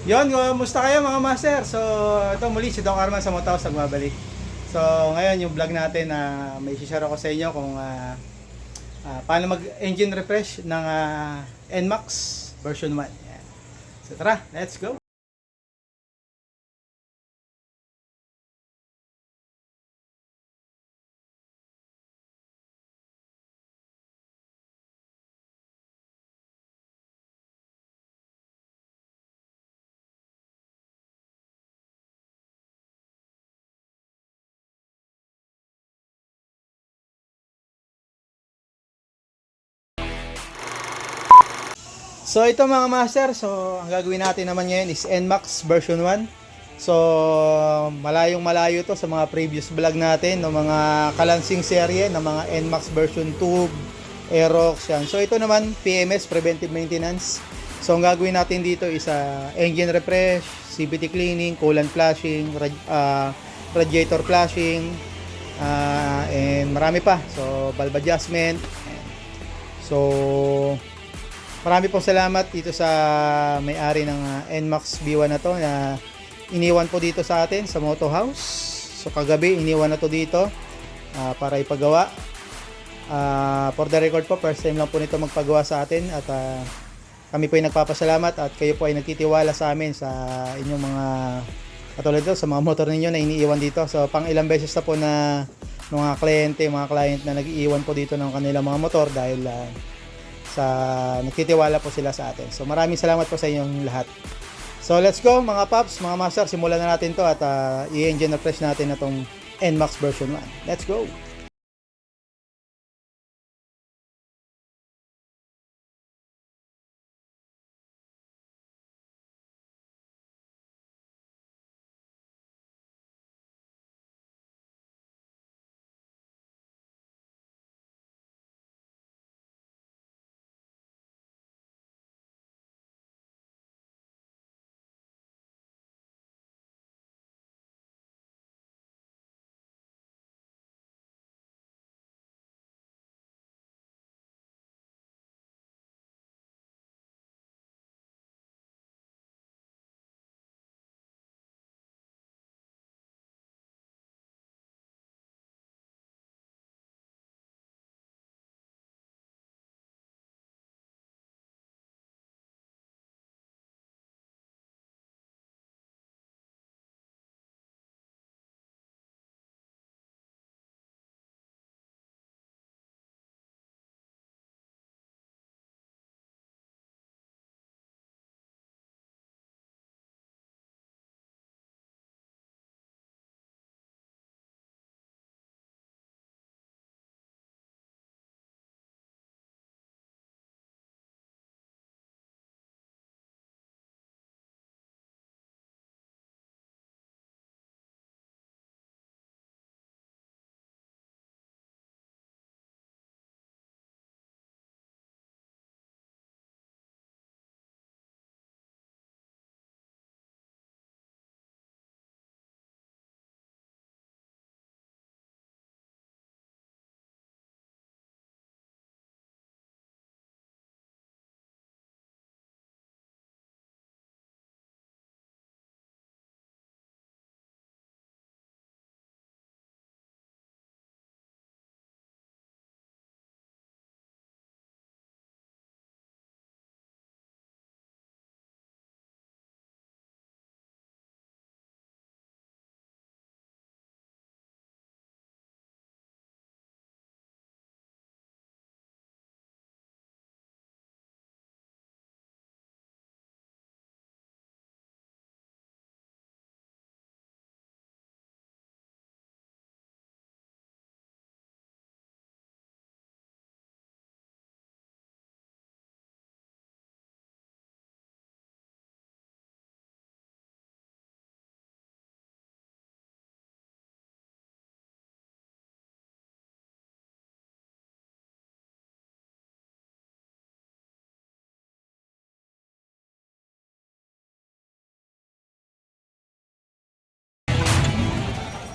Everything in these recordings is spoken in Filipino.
Yon, kumusta kayo mga master? So, ito muli si Doc Arman sa Motaos nagbabalik. So, ngayon yung vlog natin na may share ako sa inyo kung paano mag-engine refresh ng NMAX version 1. Yan. So, tara, let's go! So ito mga master, so ang gagawin natin naman ngayon is NMAX version 1. So malayong malayo to sa mga previous vlog natin ng mga kalansing serye ng mga NMAX version 2, Aerox yan. So ito naman PMS, Preventive Maintenance. So ang gagawin natin dito is engine refresh, CVT cleaning, coolant flushing, radiator flushing, and marami pa. So valve adjustment. So marami pong salamat dito sa may-ari ng NMAX B1 na to na iniwan po dito sa atin sa Moto House. So kagabi iniwan na to dito para ipagawa. For the record po, first time lang po nito magpagawa sa atin at kami po ay nagpapasalamat at kayo po ay nagtitiwala sa amin sa inyong mga katulad dito sa mga motor ninyo na iniiwan dito. So pang ilang beses na po na mga kliyente, mga client na nag-iiwan po dito ng kanilang mga motor dahil sa nagtitiwala po sila sa atin. So maraming salamat po sa inyong lahat. So let's go mga paps, mga master, simulan na natin to at i-engine refresh natin na tong NMAX version 1. Let's go!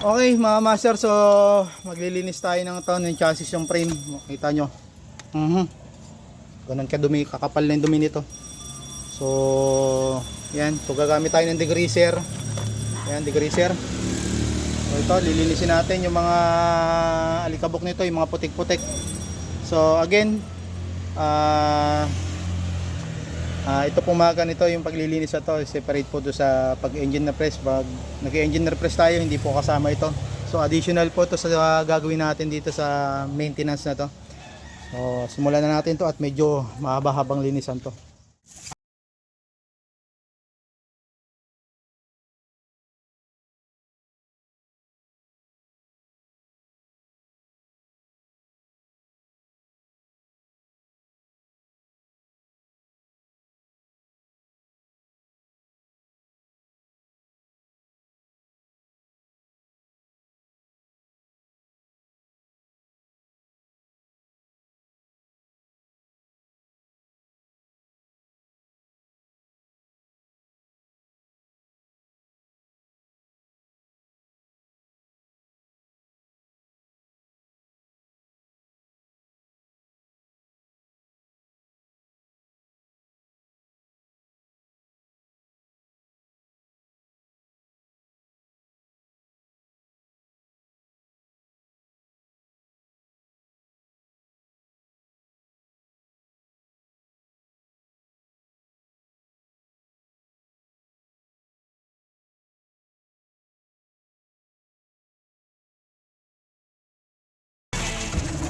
Okay mga master, so maglilinis tayo ng yung chassis yung frame. Makita nyo. Ganun kadumi, kakapal na yung dumi nito. So yan, so gagamit tayo ng degreaser. Yan, degreaser. So ito, lilinisin natin yung mga alikabok nito, yung mga putik-putik. So again, ito pong mga ganito yung paglilinis na to, separate po do sa pag-engine na press. Pag nag-engine na press tayo, hindi po kasama ito. So additional po to sa gagawin natin dito sa maintenance na to. So simulan na natin to at medyo mahaba-habang linisan to.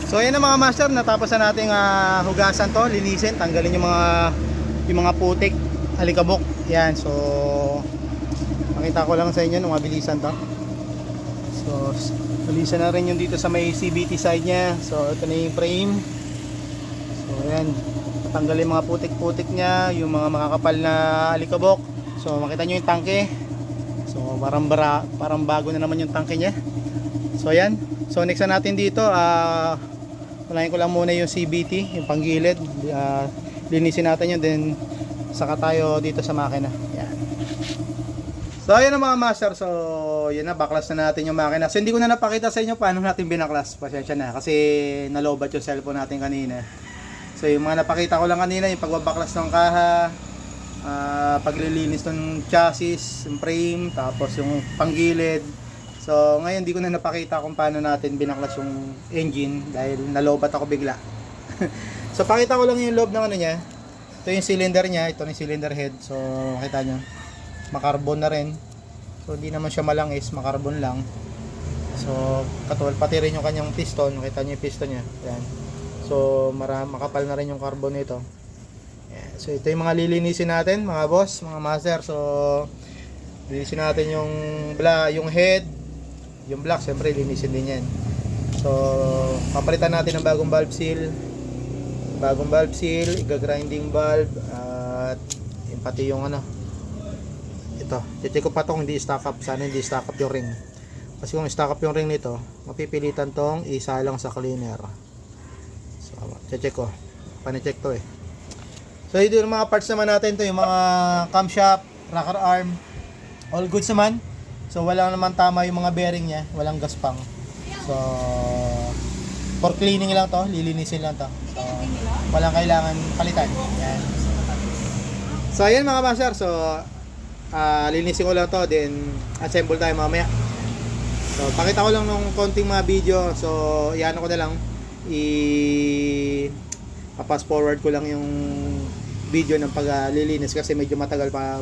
So ayan na mga master, natapos na nating hugasan to, linisin, tanggalin yung mga putik, alikabok. Yan, so makita ko lang sa inyo nung mabilisan to. So malisan na rin yung dito sa may CVT side nya. So ito na yung frame. So ayan, tanggalin mga putik-putik nya, yung mga makakapal na alikabok. So makita nyo yung tangke. So parang bago na naman yung tangke nya. So ayan, so next na natin dito, unahin ko lang muna yung CVT, yung panggilid. Linisin natin yun, then saka tayo dito sa makina. Yan. So ayan na mga master, so yun na, baklas na natin yung makina. So hindi ko na napakita sa inyo paano natin binaklas, pasensya na kasi nalobat yung cellphone natin kanina. So yung mga napakita ko lang kanina, yung pagbabaklas ng kaha, paglilinis ng chassis, yung frame, tapos yung panggilid. So ngayon di ko na napakita kung paano natin binaklas yung engine dahil nalobat ako bigla. So pakita ko lang yung loob ng ano niya. Ito yung cylinder niya, ito yung cylinder head. So makita nyo, makarbon na rin. So hindi naman siya malangis, makarbon lang. So katulad pati rin yung kanyang piston, makita nyo yung piston niya. Ayan. So makapal na rin yung carbon nito. Ayan. So ito yung mga lilinisin natin mga boss, mga master. So linisin natin yung head, yung block, siyempre linisin din yan. So papalitan natin ng bagong valve seal, iga-grinding valve, at yung pati yung ano, ito, check ko pa tong hindi stack up. Sana hindi stack up yung ring, kasi kung stack up yung ring nito, mapipilitan tong isa lang sa cleaner. So check ko, pane-check to eh. So ito yung mga parts naman natin, to yung mga camshaft, rocker arm, all goods naman. So wala naman tama yung mga bearing niya, walang gaspang. So for cleaning lang to, lilinisin lang to. So walang kailangan palitan. Yan. So ayan mga master, so linisin ko lang to, then assemble tayo mamaya. So pakita ko lang ng konting mga video. So iano ko na lang, pass forward ko lang yung video ng paglilinis kasi medyo matagal pa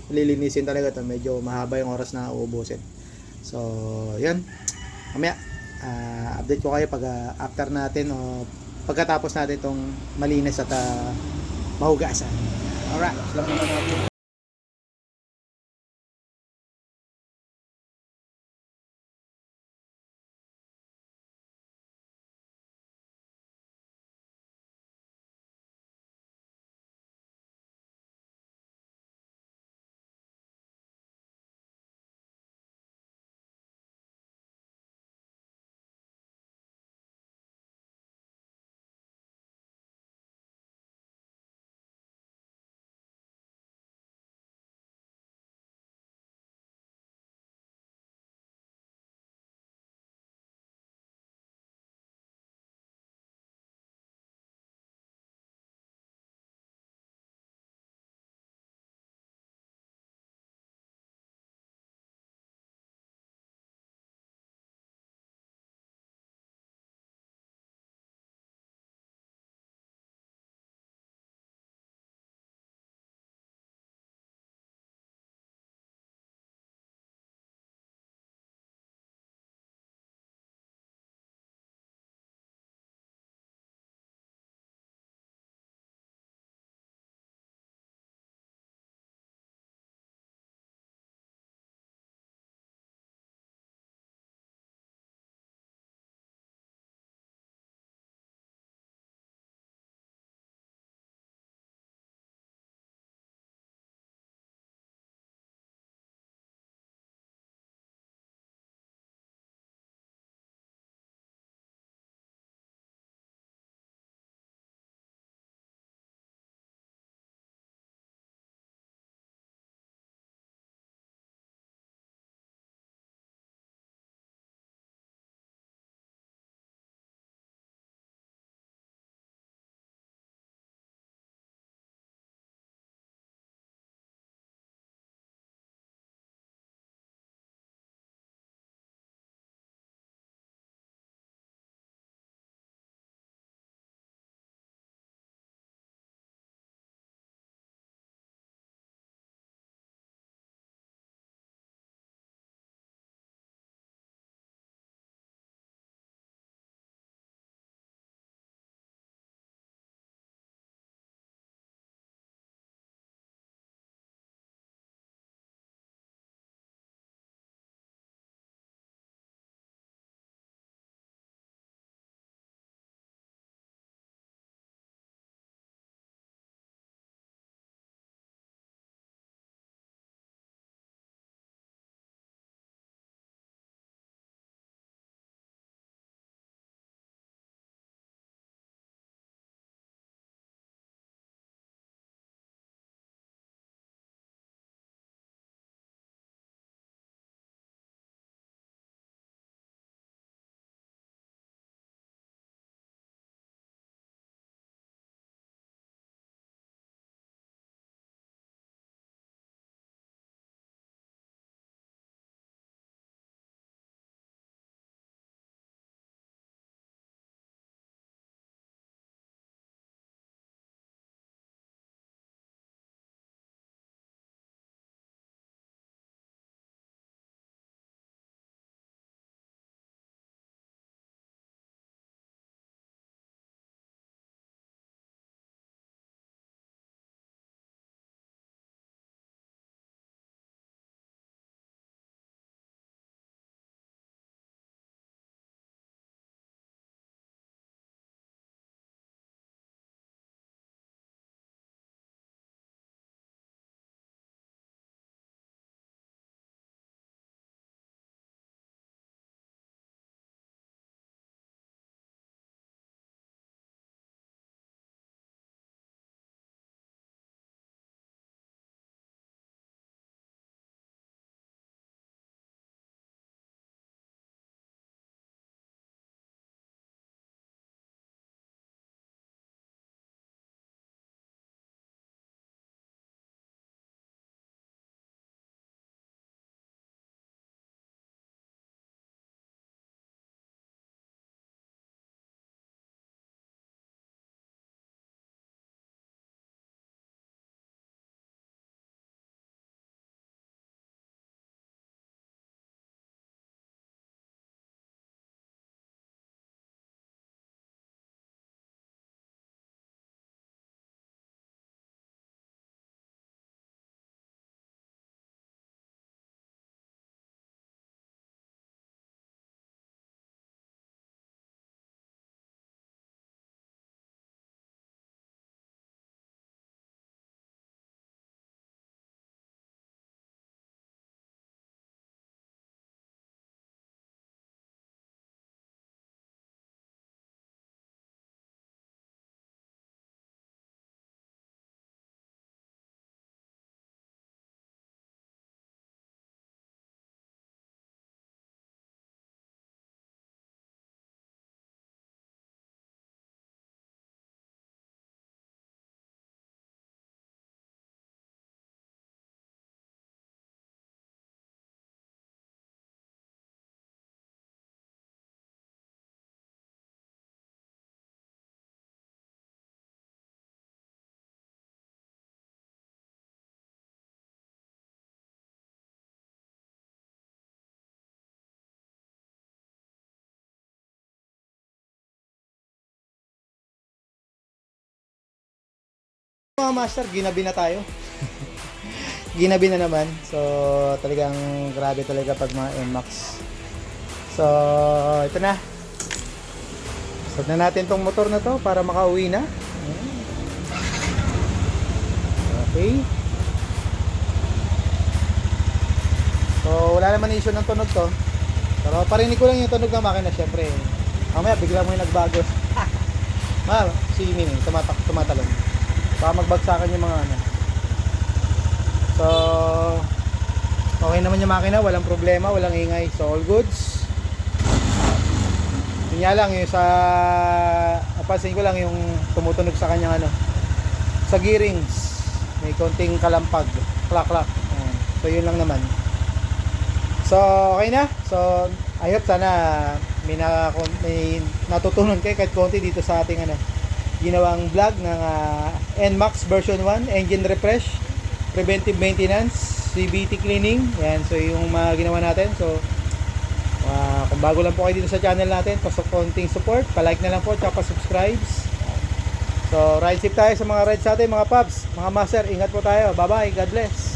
lilinisin talaga to, medyo mahaba yung oras na uubusin. So yan, mamaya update ko kayo pag after natin o pagkatapos natin itong malinis at mahugasan. Alright. Mga master, ginabi na tayo. Ginabi na naman. So, talagang grabe talaga pag mga NMAX. So, ito na. Start na natin tong motor na to para makauwi na. Okay. So, wala naman issue ng tunog to. Pero parinig ko lang yung tunog ng makina, syempre. Mamaya, bigla mo yung nagbago. Si Mini, tumatalon. Baka magbagsakan yung mga ano. So, okay naman yung makina, walang problema, walang ingay. So, all goods. Yun nga lang, yung sa napansin ko lang yung tumutunog sa kanyang ano, sa gearings. May konting kalampag, klak-klak. So, yun lang naman. So, okay na. So, I hope sana may natutunan kayo kahit konti dito sa ating ano, ginawang vlog ng NMAX version 1, engine refresh, preventive maintenance, CVT cleaning. Yan, so yung mga ginawa natin. So, kung bago lang po kayo dito sa channel natin, konting support, pa-like na lang po, tsaka pa-subscribes. So, ride safe tayo sa mga rides sa atin, mga paps, mga master, ingat po tayo. Bye-bye, God bless.